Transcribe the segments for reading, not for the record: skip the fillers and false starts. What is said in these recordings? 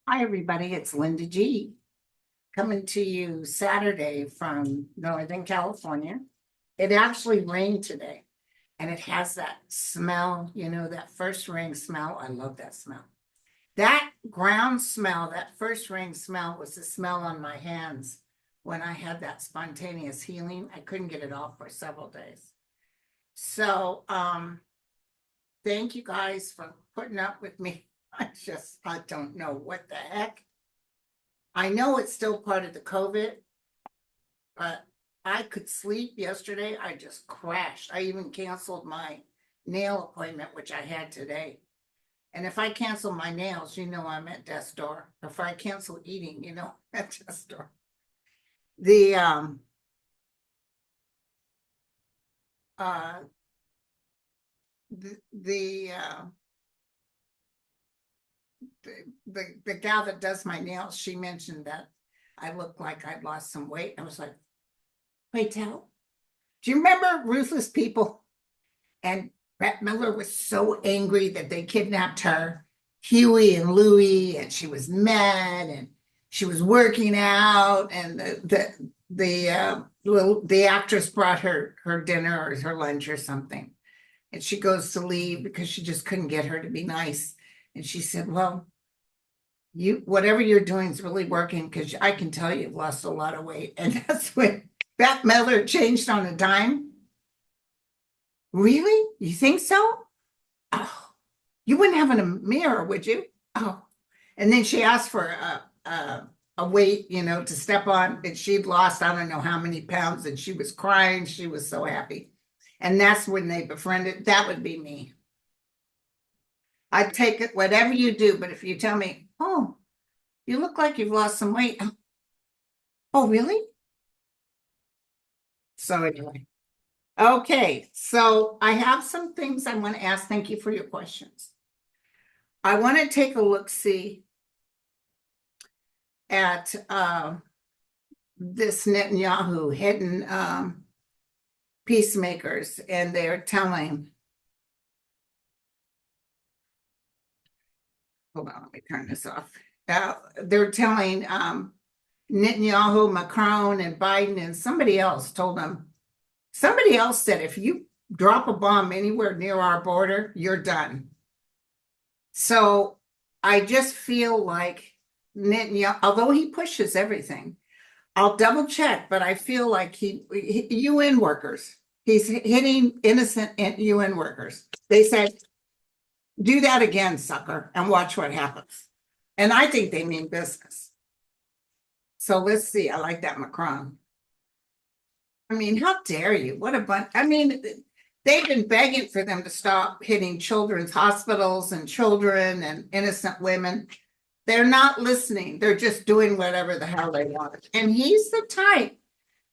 Hi, everybody. It's Linda G. coming to you Saturday from Northern California. It actually rained today and it has that smell, that first rain smell. I love that smell. That ground smell, that first rain smell was the smell on my hands when I had that spontaneous healing. I couldn't get it off for several days. So, thank you guys for putting up with me. I don't know what the heck. I know it's still part of the COVID, but I could sleep yesterday. I just crashed. I even canceled my nail appointment, which I had today. And if I cancel my nails, I'm at death's door. If I cancel eating, at death's door. The uh the gal that does my nails, she mentioned that I looked like I'd lost some weight. I was like, wait, tell. Do you remember Ruthless People? And Brett Miller was so angry that they kidnapped her, Huey and Louie, and she was mad and she was working out, and the actress brought her dinner or her lunch or something, and she goes to leave because she just couldn't get her to be nice, and she said, "Well, whatever you're doing is really working because I can tell you've lost a lot of weight," and that's when Bette Midler changed on a dime. Really? You think so? Oh, you wouldn't have a mirror, would you? Oh, and then she asked for a weight, to step on, and she'd lost I don't know how many pounds, and she was crying. She was so happy, and that's when they befriended. That would be me. I'd take it, whatever you do, but if you tell me, "Oh, you look like you've lost some weight," oh, really? So anyway. Okay, so I have some things I want to ask. Thank you for your questions. I want to take a look, see at this Netanyahu hidden peacemakers, and they're telling, hold on, let me turn this off. They're telling Netanyahu, Macron, and Biden, and somebody else told them, somebody else said, if you drop a bomb anywhere near our border, you're done. So I just feel like Netanyahu, although he pushes everything, I'll double check, but I feel like he UN workers, he's hitting innocent UN workers. They said, do that again, sucker, and watch what happens. And I think they mean business. So let's see. I like that, Macron. I mean, how dare you? What a bunch. I mean, they've been begging for them to stop hitting children's hospitals and children and innocent women. They're not listening. They're just doing whatever the hell they want. And he's the type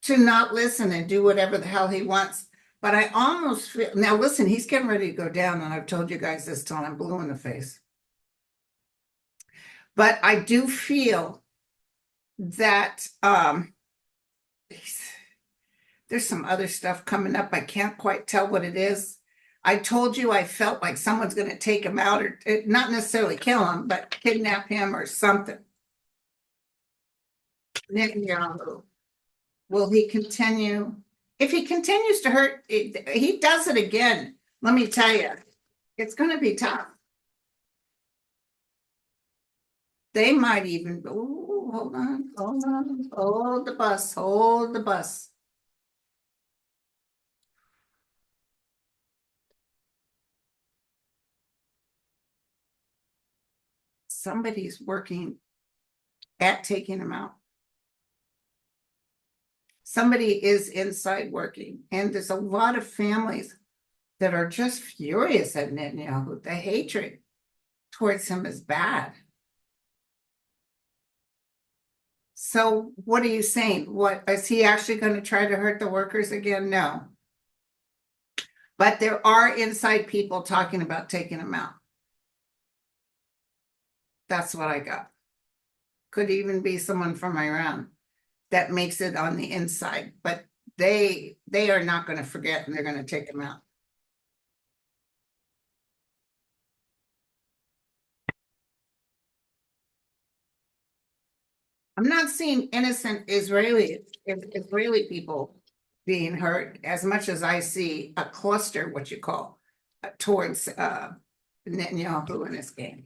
to not listen and do whatever the hell he wants. But I almost feel, now listen, he's getting ready to go down, and I've told you guys this till I'm blue in the face. But I do feel that there's some other stuff coming up. I can't quite tell what it is. I told you I felt like someone's going to take him out, or not necessarily kill him, but kidnap him or something. Netanyahu, will he continue? If he continues to hurt, he does it again. Let me tell you, it's going to be tough. They might even, oh, hold on, hold the bus, hold the bus. Somebody's working at taking him out. Somebody is inside working, and there's a lot of families that are just furious at Netanyahu. The hatred towards him is bad. So what are you saying? What is he actually going to try to hurt the workers again? No. But there are inside people talking about taking him out. That's what I got. Could even be someone from Iran that makes it on the inside, but they are not going to forget, and they're going to take him out. I'm not seeing innocent Israeli people being hurt as much as I see a cluster, what you call, towards Netanyahu in this game.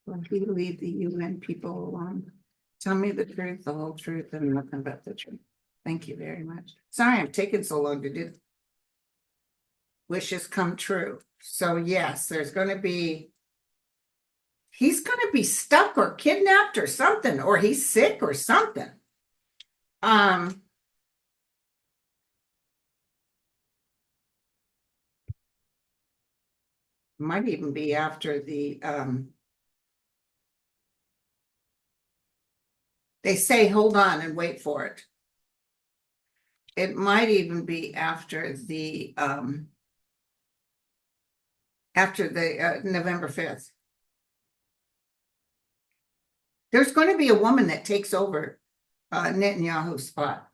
Will he leave the UN people alone? Tell me the truth, the whole truth, and nothing but the truth. Thank you very much. Sorry I'm taking so long to do. Wishes come true. So yes, he's going to be stuck or kidnapped or something, or he's sick or something. Might even be after the they say hold on and wait for it. It might even be after the November 5th. There's going to be a woman that takes over Netanyahu's spot.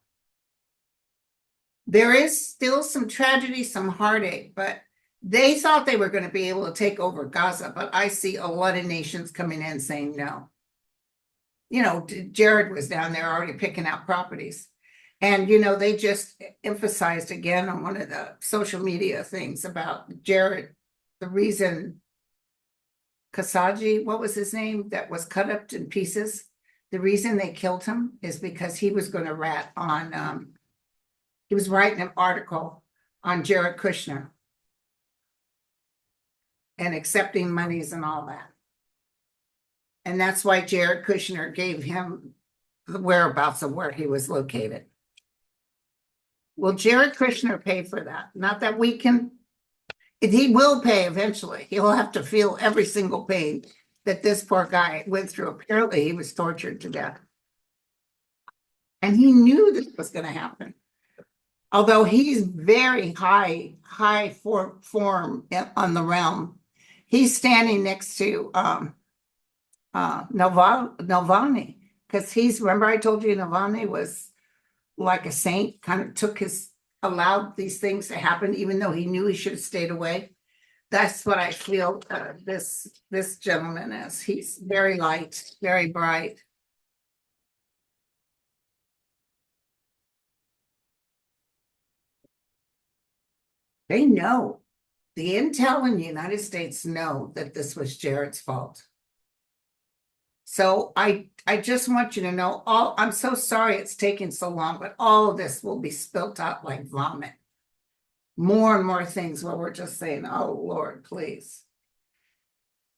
There is still some tragedy, some heartache, but they thought they were going to be able to take over Gaza, but I see a lot of nations coming in saying no. You know, Jared was down there already picking out properties. And, you know, they just emphasized again on one of the social media things about Jared, the reason Khashoggi, what was his name, that was cut up in pieces? The reason they killed him is because he was going to rat on, he was writing an article on Jared Kushner and accepting monies and all that. And that's why Jared Kushner gave him the whereabouts of where he was located. Will Jared Kushner pay for that? Not that we can, he will pay eventually. He'll have to feel every single pain that this poor guy went through. Apparently, he was tortured to death. And he knew this was going to happen. Although he's very high form on the realm, he's standing next to Navalny, because remember I told you Navalny was like a saint, kind of allowed these things to happen, even though he knew he should have stayed away. That's what I feel this gentleman is. He's very light, very bright. They know. The intel in the United States know that this was Jared's fault. So I just want you to know, I'm so sorry it's taking so long, but all of this will be spilt out like vomit. More and more things where we're just saying, oh, Lord, please.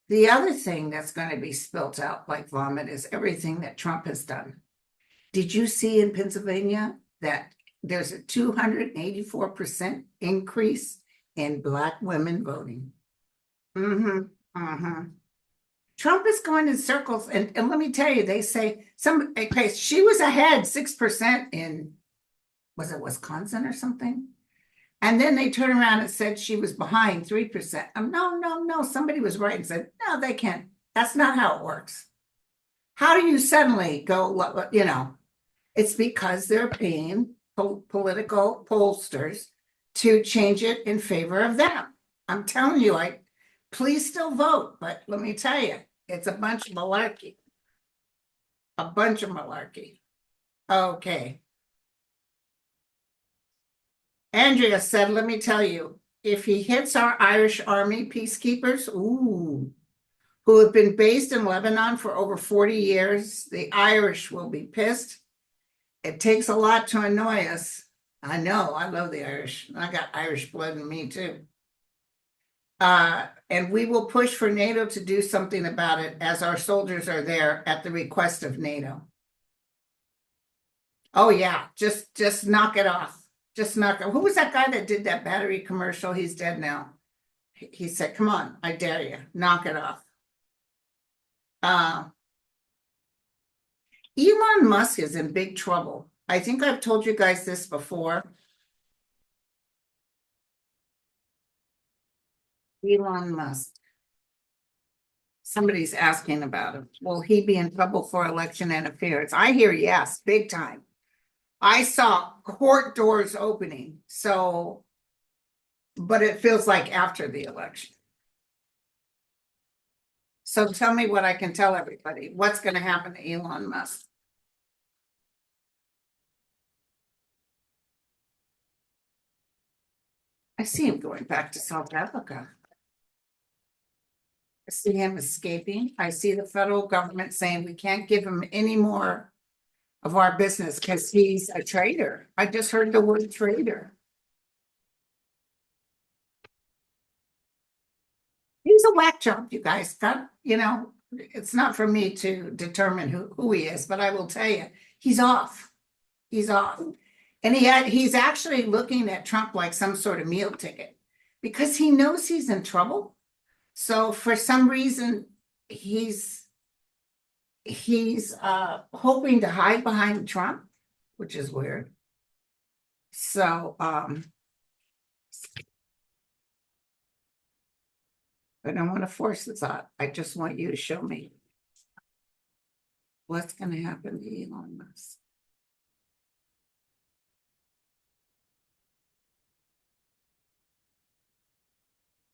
The other thing that's going to be spilt out like vomit is everything that Trump has done. Did you see in Pennsylvania that there's a 284% increase in Black women voting? Trump is going in circles, and let me tell you, they say she was ahead 6% in, was it Wisconsin or something? And then they turn around and said she was behind 3%. No, somebody was right and said, no, they can't. That's not how it works. How do you suddenly go, you know, it's because they're paying political pollsters to change it in favor of them. I'm telling you, please still vote, but let me tell you, it's a bunch of malarkey. A bunch of malarkey. Okay. Andrea said, let me tell you, if he hits our Irish army peacekeepers, who have been based in Lebanon for over 40 years, the Irish will be pissed. It takes a lot to annoy us. I know, I love the Irish. I got Irish blood in me too. And we will push for NATO to do something about it as our soldiers are there at the request of NATO. Oh yeah, just knock it off. Just knock it. Who was that guy that did that battery commercial? He's dead now. He said, come on, I dare you, knock it off. Elon Musk is in big trouble. I think I've told you guys this before. Elon Musk. Somebody's asking about him. Will he be in trouble for election interference? I hear yes, big time. I saw court doors opening, so, but it feels like after the election. So tell me what I can tell everybody. What's gonna happen to Elon Musk? I see him going back to South Africa. I see him escaping. I see the federal government saying we can't give him any more of our business because he's a traitor. I just heard the word traitor. He's a whack job, you guys. It's not for me to determine who he is, but I will tell you, he's off. He's off. And he's actually looking at Trump like some sort of meal ticket because he knows he's in trouble. So for some reason, he's hoping to hide behind Trump, which is weird. So I don't want to force the thought. I just want you to show me what's going to happen to Elon Musk.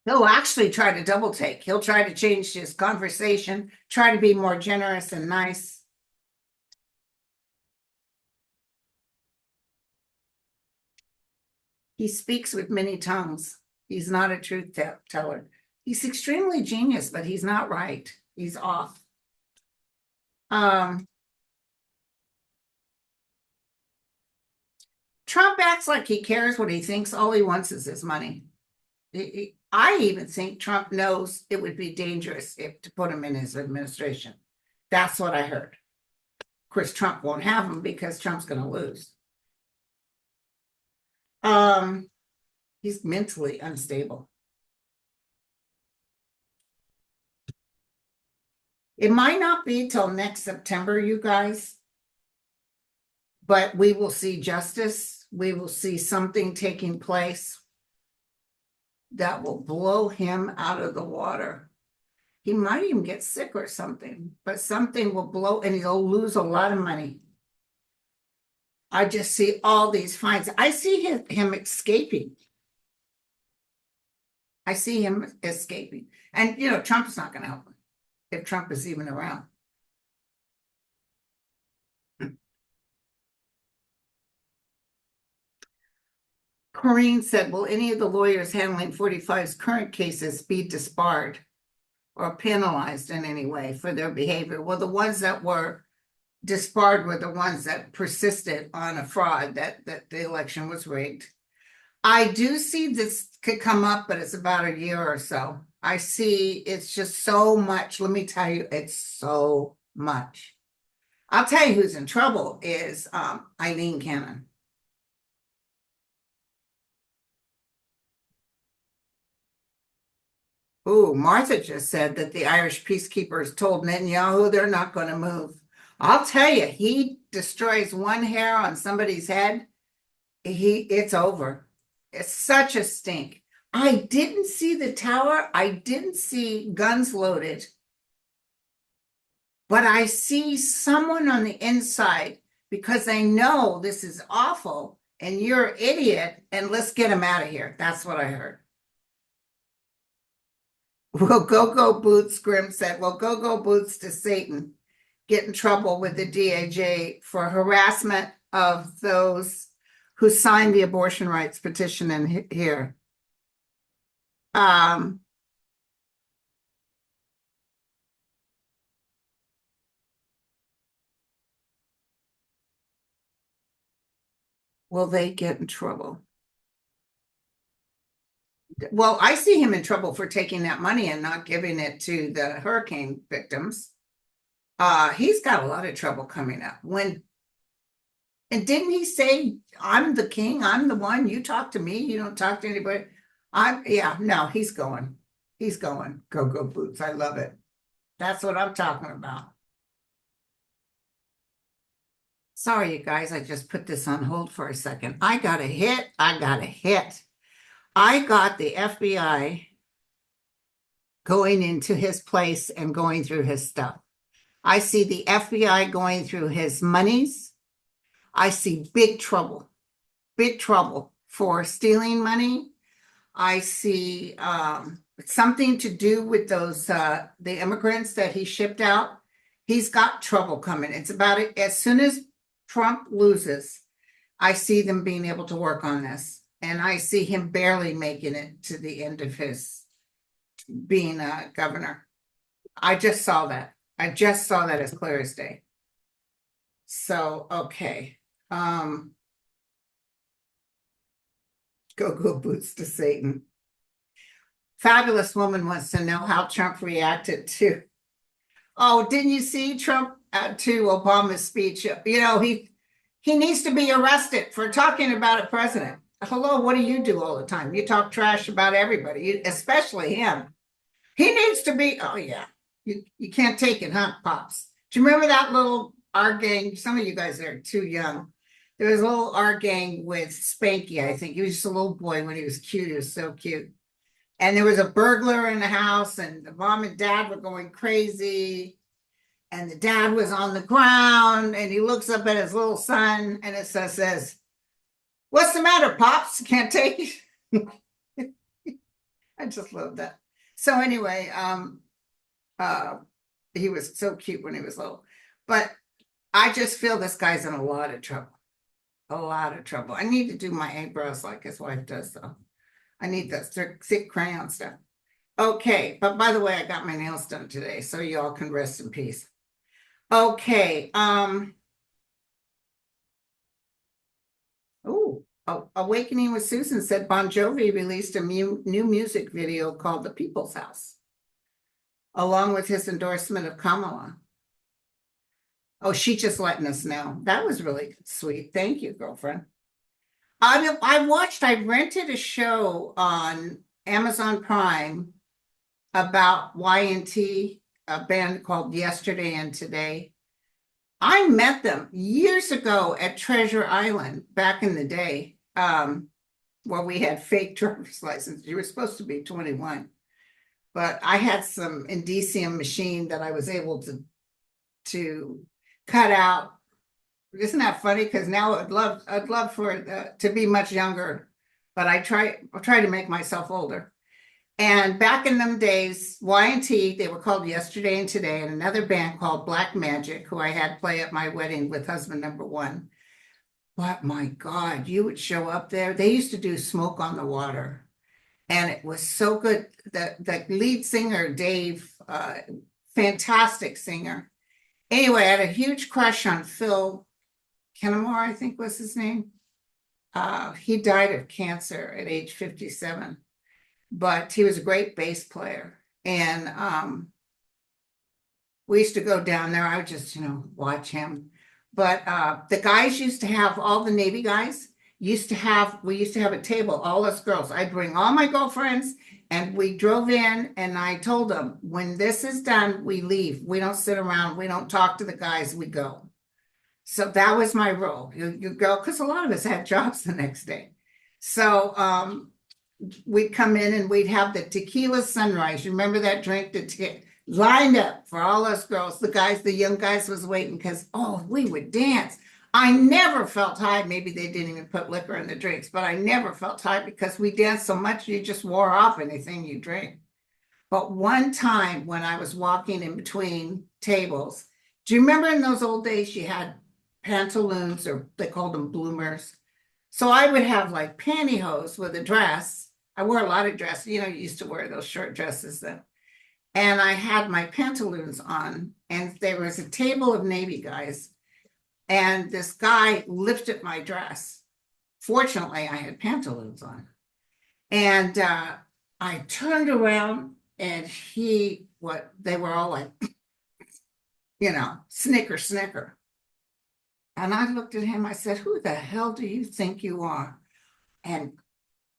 He'll actually try to double take. He'll try to change his conversation, try to be more generous and nice. He speaks with many tongues. He's not a truth teller. He's extremely genius, but he's not right. He's off. Trump acts like he cares what he thinks. All he wants is his money. I even think Trump knows it would be dangerous to put him in his administration. That's what I heard. Of course, Trump won't have him because Trump's going to lose. He's mentally unstable. It might not be till next September, you guys, but we will see justice. We will see something taking place that will blow him out of the water. He might even get sick or something, but something will blow and he'll lose a lot of money. I just see all these fines. I see him escaping. I see him escaping. And, Trump's not going to help him if Trump is even around. Corrine said, will any of the lawyers handling 45's current cases be disbarred or penalized in any way for their behavior? Well, the ones that were disbarred were the ones that persisted on a fraud that the election was rigged. I do see this could come up, but it's about a year or so. I see it's just so much. Let me tell you, it's so much. I'll tell you who's in trouble is Eileen Cannon. Oh, Martha just said that the Irish peacekeepers told Netanyahu they're not going to move. I'll tell you, he destroys one hair on somebody's head, it's over. It's such a stink. I didn't see the tower. I didn't see guns loaded. But I see someone on the inside because they know this is awful and you're an idiot and let's get him out of here. That's what I heard. Well, go Boots, Grim said, well, go Boots to Satan. Get in trouble with the DOJ for harassment of those who signed the abortion rights petition in here. Will they get in trouble? Well, I see him in trouble for taking that money and not giving it to the hurricane victims. He's got a lot of trouble coming up. And didn't he say, I'm the king, I'm the one, you talk to me, you don't talk to anybody? No, he's going. He's going. Go Boots. I love it. That's what I'm talking about. Sorry, you guys, I just put this on hold for a second. I got a hit. I got the FBI going into his place and going through his stuff. I see the FBI going through his monies. I see big trouble for stealing money. I see something to do with those the immigrants that he shipped out. He's got trouble coming. It's about it. As soon as Trump loses, I see them being able to work on this. And I see him barely making it to the end of his being a governor. I just saw that. I just saw that as clear as day. So, okay. Go boots to Satan. Fabulous Woman wants to know how Trump reacted to. Oh, didn't you see Trump to Obama's speech? You know, he needs to be arrested for talking about a president. Hello, what do you do all the time? You talk trash about everybody, especially him. He needs to be, oh yeah, you can't take it, huh, Pops? Do you remember that little R gang? Some of you guys are too young. There was a little R gang with Spanky, I think. He was just a little boy when he was cute. He was so cute. And there was a burglar in the house, and the mom and dad were going crazy. And the dad was on the ground, and he looks up at his little son, and it says, "What's the matter, Pops? Can't take it?" I just love that. So anyway, he was so cute when he was little. But I just feel this guy's in a lot of trouble. A lot of trouble. I need to do my eyebrows like his wife does, though. I need that thick crayon stuff. Okay, but by the way, I got my nails done today, so y'all can rest in peace. Okay, Awakening with Susan said Bon Jovi released a new music video called The People's House, along with his endorsement of Kamala. Oh, she's just letting us know. That was really sweet. Thank you, girlfriend. I rented a show on Amazon Prime about Y&T, a band called Yesterday and Today. I met them years ago at Treasure Island back in the day, where we had fake driver's license. You were supposed to be 21. But I had some indicium machine that I was able to cut out. Isn't that funny? Because now I'd love for it to be much younger, but I try to make myself older. And back in them days, Y&T, they were called Yesterday and Today, and another band called Black Magic, who I had play at my wedding with husband number one. But my God, you would show up there. They used to do Smoke on the Water, and it was so good. The lead singer, Dave, fantastic singer. Anyway, I had a huge crush on Phil Kennemore, I think was his name. He died of cancer at age 57, but he was a great bass player. And we used to go down there. I would just, watch him. But the guys used to have, all the Navy guys we used to have a table, all us girls. I'd bring all my girlfriends, and we drove in, and I told them, when this is done, we leave. We don't sit around. We don't talk to the guys. We go. So that was my rule. You go, because a lot of us had jobs the next day. So we'd come in and we'd have the tequila sunrise. You remember that drink that lined up for all us girls. The young guys was waiting because, we would dance. I never felt high. Maybe they didn't even put liquor in the drinks, but I never felt high because we danced so much you just wore off anything you drink. But one time when I was walking in between tables, do you remember in those old days you had pantaloons, or they called them bloomers? So I would have like pantyhose with a dress. I wore a lot of dresses. You used to wear those short dresses then. And I had my pantaloons on, and there was a table of Navy guys, and this guy lifted my dress. Fortunately, I had pantaloons on. And I turned around, and they were all like, snicker, snicker. And I looked at him, I said, who the hell do you think you are? And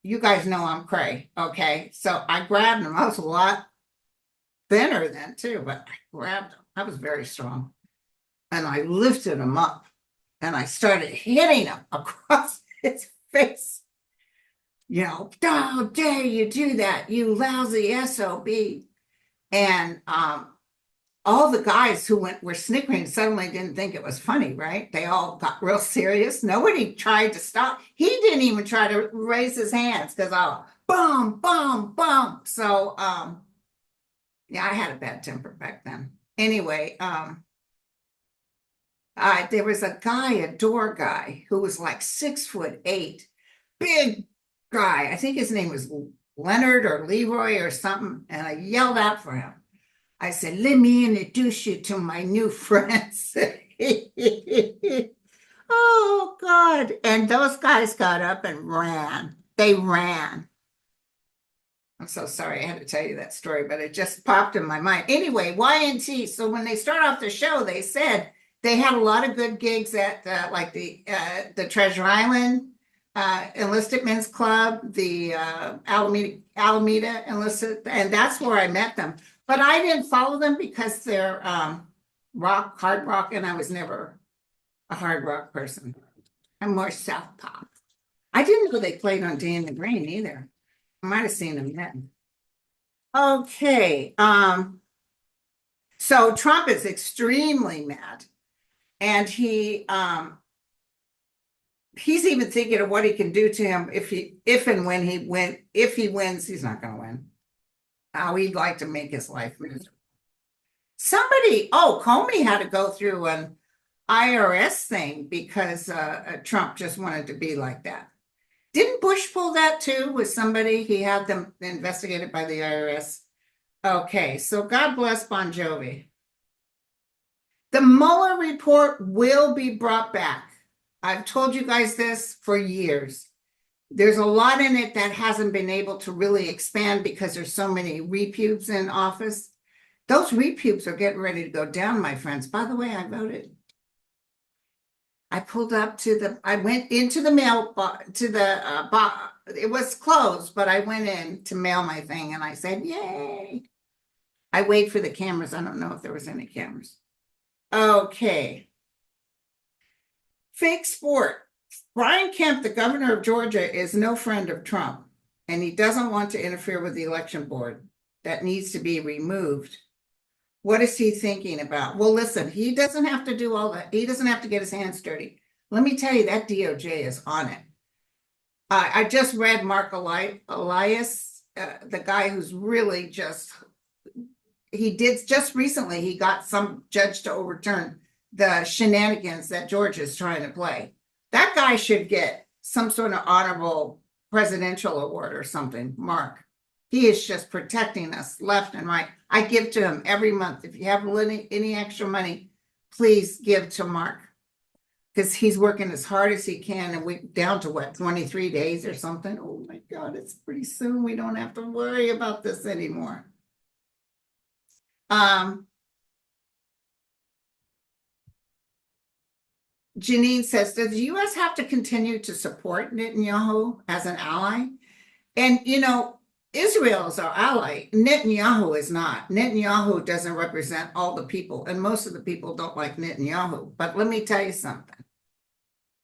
you guys know I'm cray, okay? So I grabbed him. I was a lot thinner then too, but I grabbed him. I was very strong. And I lifted him up, and I started hitting him across his face. How dare you do that, you lousy SOB. And all the guys who were snickering suddenly didn't think it was funny, right? They all got real serious. Nobody tried to stop. He didn't even try to raise his hands because, boom, boom, boom. So, yeah, I had a bad temper back then. Anyway, there was a guy, a door guy, who was like 6'8", big guy. I think his name was Leonard or Leroy or something. And I yelled out for him. I said, let me introduce you to my new friends. Oh, God. And those guys got up and ran. They ran. I'm so sorry I had to tell you that story, but it just popped in my mind. Anyway, YNT. So when they start off the show, they said they had a lot of good gigs at like the Treasure Island Enlisted Men's Club, the Alameda Enlisted, and that's where I met them. But I didn't follow them because they're hard rock, and I was never a hard rock person. I'm more South pop. I didn't know they played on Day in the Green either. I might have seen them then. Okay. So Trump is extremely mad, and he's even thinking of what he can do to him if and when if he wins, he's not gonna win. How he'd like to make his life miserable. Comey had to go through an IRS thing because Trump just wanted to be like that. Didn't Bush pull that too with somebody? He had them investigated by the IRS. Okay, so God bless Bon Jovi. The Mueller report will be brought back. I've told you guys this for years. There's a lot in it that hasn't been able to really expand because there's so many repubes in office. Those repubes are getting ready to go down, my friends. By the way, I voted. I went into the mail, it was closed, but I went in to mail my thing and I said, yay. I wait for the cameras. I don't know if there was any cameras. Okay. Fake sport. Brian Kemp, the governor of Georgia, is no friend of Trump, and he doesn't want to interfere with the election board. That needs to be removed. What is he thinking about? Well, listen, he doesn't have to do all that. He doesn't have to get his hands dirty. Let me tell you, that DOJ is on it. I just read Mark Elias, the guy who's really just recently, he got some judge to overturn the shenanigans that Georgia is trying to play. That guy should get some sort of honorable presidential award or something, Mark. He is just protecting us left and right. I give to him every month. If you have any extra money, please give to Mark because he's working as hard as he can. And we're down to what, 23 days or something? Oh my God, it's pretty soon. We don't have to worry about this anymore. Janine says, does the U.S. have to continue to support Netanyahu as an ally? And, Israel is our ally. Netanyahu is not. Netanyahu doesn't represent all the people, and most of the people don't like Netanyahu. But let me tell you something.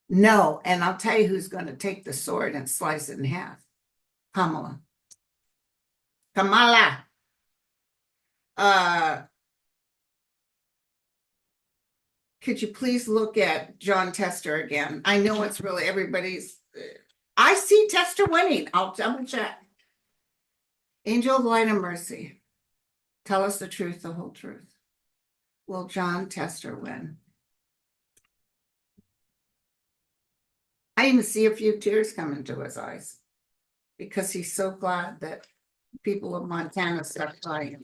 No, and I'll tell you who's going to take the sword and slice it in half. Kamala. Kamala. Could you please look at John Tester again? I know it's really everybody's. I see Tester winning. I'll double check. Angel of Light and Mercy. Tell us the truth, the whole truth. Will John Tester win? I even see a few tears come into his eyes because he's so glad that people of Montana stopped fighting.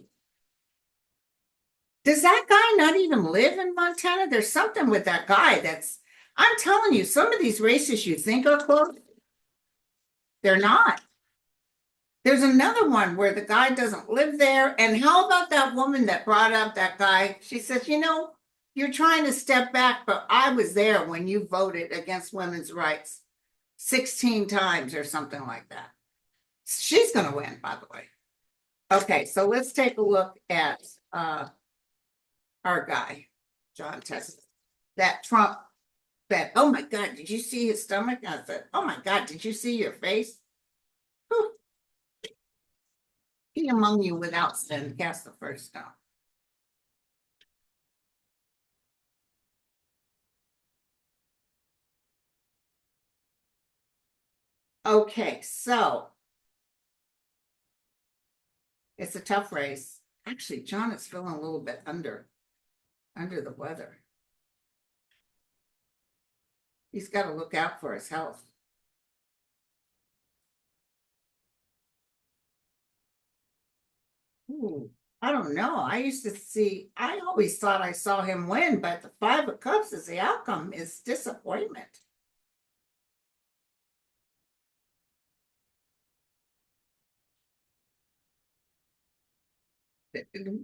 Does that guy not even live in Montana? There's something with that guy I'm telling you, some of these races you think are close, they're not. There's another one where the guy doesn't live there. And how about that woman that brought up that guy? She says, you're trying to step back, but I was there when you voted against women's rights 16 times or something like that. She's going to win, by the way. Okay, so let's take a look at our guy, John Tester. That Trump, oh my God, did you see his stomach? I said, oh my God, did you see your face? Whew. He among you without sin cast the first stone. Okay, so It's a tough race. Actually, John is feeling a little bit under the weather. He's got to look out for his health. Ooh, I don't know. I always thought I saw him win, but the Five of Cups is the outcome is disappointment.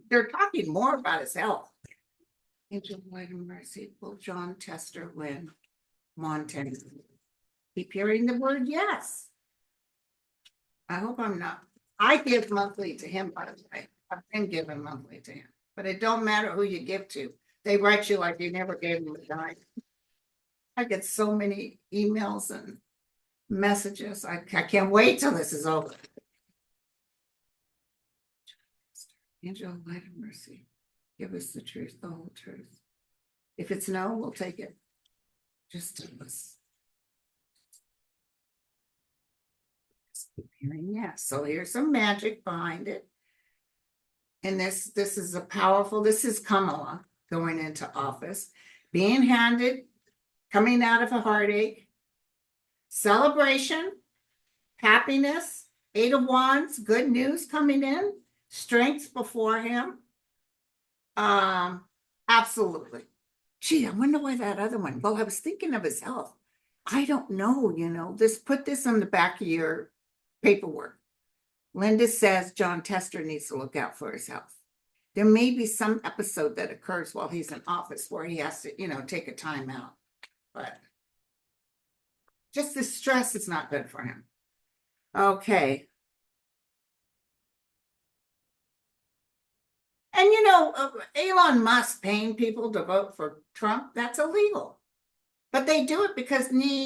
They're talking more about his health. Angel White and Mercy, will John Tester win Montana? Keep hearing the word yes. I hope I'm not. I give monthly to him, by the way. I've been giving monthly to him, but it don't matter who you give to. They write you like you never gave them a dime. I get so many emails and messages. I can't wait till this is over. Angel, light and mercy, give us the truth, the whole truth. If it's no, we'll take it. Just tell us. Keep hearing yes. So here's some magic behind it. And this is a powerful, this is Kamala going into office, being handed, coming out of a heartache, celebration, happiness, 8 of Wands, good news coming in, strength before him. Absolutely. Gee, I wonder why that other one. Well, I was thinking of his health. I don't know, put this on the back of your paperwork. Linda says John Tester needs to look out for his health. There may be some episode that occurs while he's in office where he has to, take a time out. But just the stress is not good for him. Okay. And Elon Musk paying people to vote for Trump, that's illegal. But they do it because dumbass.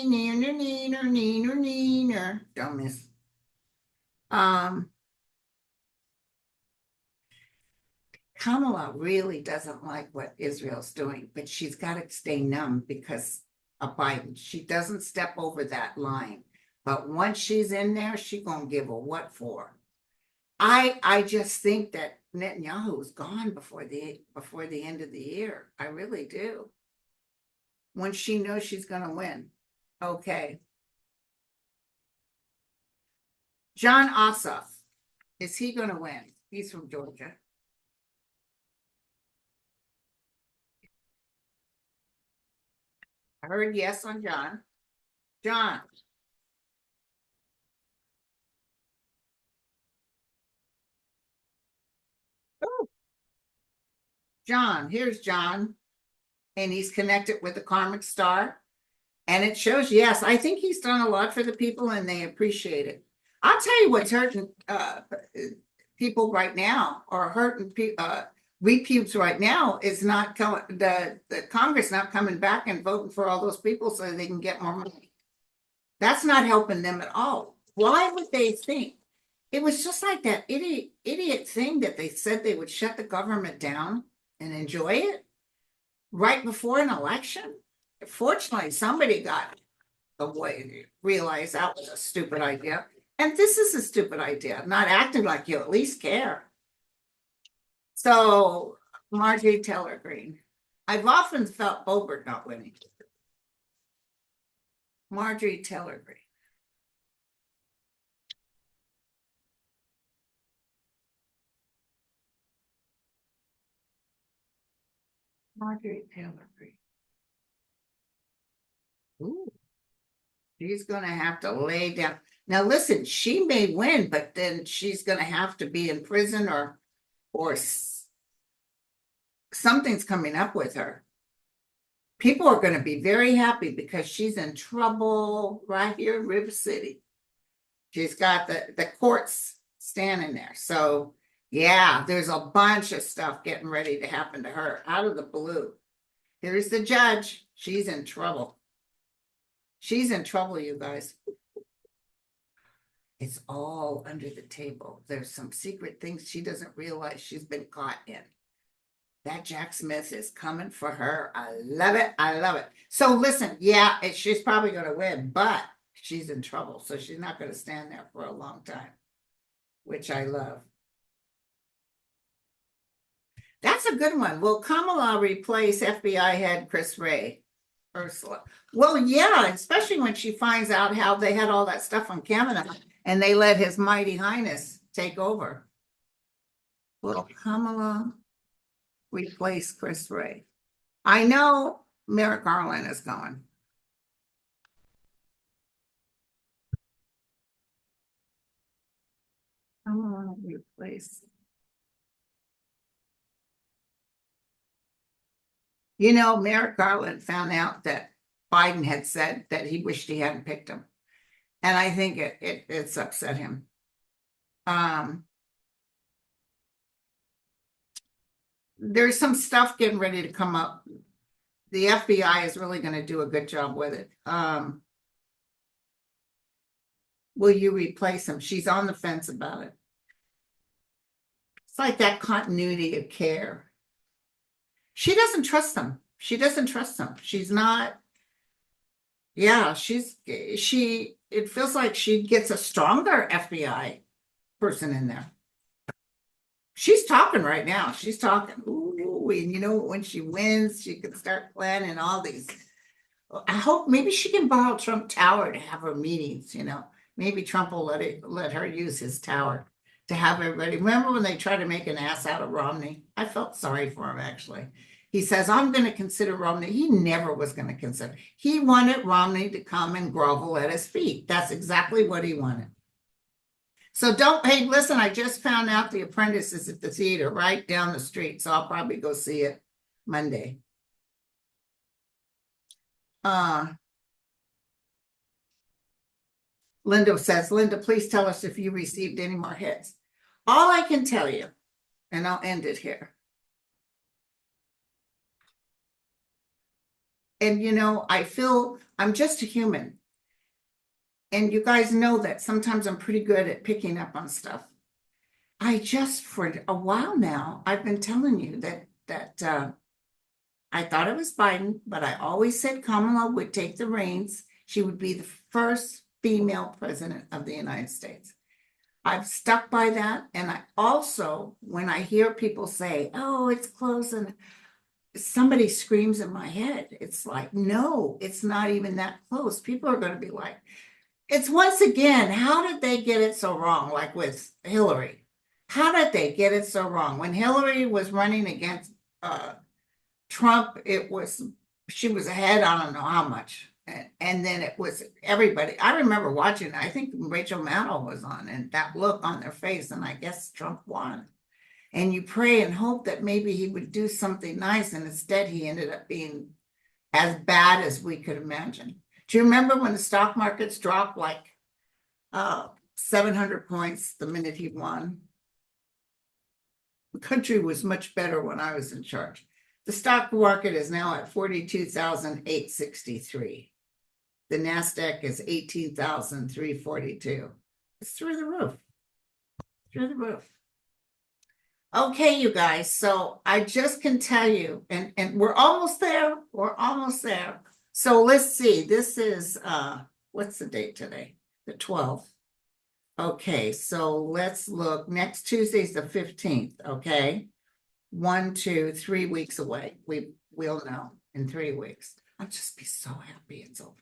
Kamala really doesn't like what Israel's doing, but she's got to stay numb because of Biden. She doesn't step over that line. But once she's in there, she's gonna give a what for. I just think that Netanyahu is gone before the end of the year. I really do. When she knows she's gonna win. Okay. John Ossoff, is he gonna win? He's from Georgia. I heard yes on John. John. Oh. John, here's John. And he's connected with the karmic star. And it shows, yes, I think he's done a lot for the people and they appreciate it. I'll tell you what's hurting people right now, or hurting repubes right now, is not coming, the Congress not coming back and voting for all those people so they can get more money. That's not helping them at all. Why would they think? It was just like that idiot thing that they said they would shut the government down and enjoy it right before an election. Fortunately, somebody got the way, realized that was a stupid idea. And this is a stupid idea, not acting like you at least care. So, Marjorie Taylor Greene. I've often felt Boebert not winning. Marjorie Taylor Greene. Marjorie Taylor Greene. Ooh. She's going to have to lay down. Now, listen, she may win, but then she's going to have to be in prison or something's coming up with her. People are going to be very happy because she's in trouble right here in River City. She's got the courts standing there. So, yeah, there's a bunch of stuff getting ready to happen to her out of the blue. Here's the judge. She's in trouble. She's in trouble, you guys. It's all under the table. There's some secret things she doesn't realize she's been caught in. That Jack Smith is coming for her. I love it. I love it. So listen, yeah, she's probably going to win, but she's in trouble. So she's not going to stand there for a long time, which I love. a good one. Will Kamala replace FBI head Chris Wray? Ursula. Well, yeah, especially when she finds out how they had all that stuff on Kamala and they let His Mighty Highness take over. Will Kamala replace Chris Wray? I know Merrick Garland is going. Kamala replace. You know, Merrick Garland found out that Biden had said that he wished he hadn't picked him. And I think it's upset him. There's some stuff getting ready to come up. The FBI is really going to do a good job with it. Will you replace him? She's on the fence about it. It's like that continuity of care. She doesn't trust them. She doesn't trust them. She's not. Yeah, it feels like she gets a stronger FBI person in there. She's talking right now. She's talking. Ooh, and you know, when she wins, she can start planning all these. I hope maybe she can borrow Trump Tower to have her meetings, you know. Maybe Trump will let her use his tower to have everybody. Remember when they tried to make an ass out of Romney? I felt sorry for him, actually. He says, I'm going to consider Romney. He never was going to consider. He wanted Romney to come and grovel at his feet. That's exactly what he wanted. So hey, listen, I just found out The Apprentice is at the theater right down the street. So I'll probably go see it Monday. Linda says, Linda, please tell us if you received any more hits. All I can tell you, and I'll end it here. And, you know, I feel I'm just a human. And you guys know that sometimes I'm pretty good at picking up on stuff. For a while now, I've been telling you that I thought it was Biden, but I always said Kamala would take the reins. She would be the first female president of the United States. I've stuck by that. And I also, when I hear people say, oh, it's close, and somebody screams in my head, it's like, no, it's not even that close. People are going to be like, it's once again, how did they get it so wrong? Like with Hillary, how did they get it so wrong? When Hillary was running against Trump, she was ahead, I don't know how much. And then it was everybody. I remember watching, I think Rachel Maddow was on, and that look on their face, and I guess Trump won. And you pray and hope that maybe he would do something nice, and instead he ended up being as bad as we could imagine. Do you remember when the stock markets dropped like 700 points the minute he won? The country was much better when I was in charge. The stock market is now at 42,863. The NASDAQ is 18,342. It's through the roof. Through the roof. Okay, you guys. So I just can tell you, and we're almost there. We're almost there. So let's see. This is what's the date today? The 12th. Okay, so let's look. Next Tuesday is the 15th. Okay. 1, 2, 3 weeks away. We'll know in 3 weeks. I'll just be so happy it's over.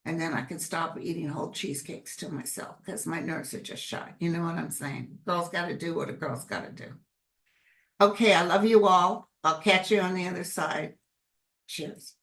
And then I can stop eating whole cheesecakes to myself because my nerves are just shot. You know what I'm saying? Girls got to do what a girl's got to do. Okay, I love you all. I'll catch you on the other side. Cheers.